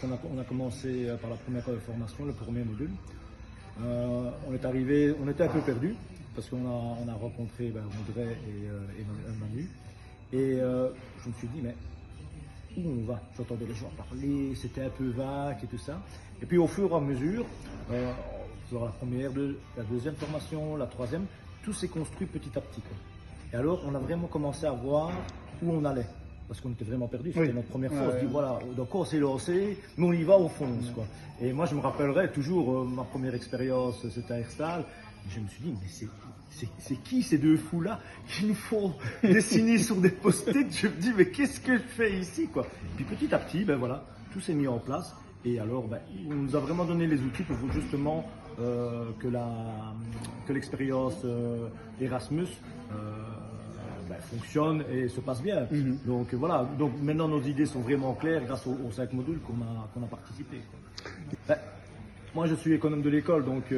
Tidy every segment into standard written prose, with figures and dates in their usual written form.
On a commencé par la première formation, le premier module. On est arrivé, on était un peu perdu parce qu'on a rencontré Audrey et Manu. Et je me suis dit, mais où on va? J'entendais les gens parler, c'était un peu vague et tout ça. Et puis au fur et à mesure, sur la première, la deuxième formation, la troisième, tout s'est construit petit à petit, quoi. Et alors, on a vraiment commencé à voir où on allait. Parce qu'on était vraiment perdu, c'était notre première fois. On se dit, voilà, donc on s'est lancé, mais on y va, on fonce, quoi. Et moi, je me rappellerai toujours, ma première expérience, c'était à Herstal. Je me suis dit, mais c'est qui ces deux fous-là qui nous font dessiner sur des post-it? Je me dis, mais qu'est-ce que je fais ici, quoi? Puis petit à petit, voilà, tout s'est mis en place. Et alors, on nous a vraiment donné les outils pour justement que l'expérience Erasmus fonctionne et se passe bien. Donc voilà, donc maintenant nos idées sont vraiment claires grâce aux 5 modules qu'on a participé. Moi je suis économe de l'école, donc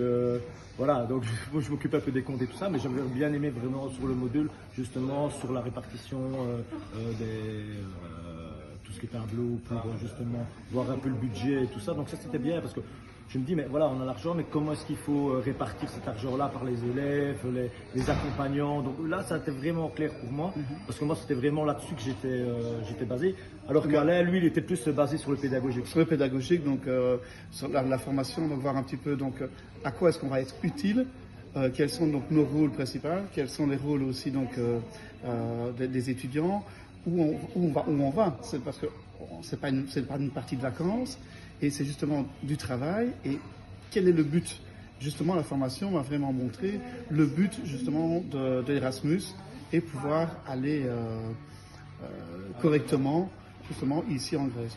voilà, donc je m'occupe un peu des comptes et tout ça, mais j'aimerais bien aimé vraiment sur le module, justement sur la répartition tout ce qui est tableau pour justement voir un peu le budget et tout ça. Donc ça c'était bien parce que je me dis, mais voilà, on a l'argent, mais comment est-ce qu'il faut répartir cet argent-là par les élèves, les accompagnants? Donc là, ça a été vraiment clair pour moi, parce que moi, c'était vraiment là-dessus que j'étais basé. Alors qu'Alain, lui, il était plus basé sur le pédagogique. Sur le pédagogique, donc sur la formation, donc voir un petit peu donc, à quoi est-ce qu'on va être utile, quels sont donc nos rôles principaux, quels sont les rôles aussi donc, des étudiants, où on va. C'est parce que c'est pas une partie de vacances. Et c'est justement du travail. Et quel est le but? Justement, la formation va vraiment montrer le but justement de Erasmus et pouvoir aller correctement justement ici en Grèce.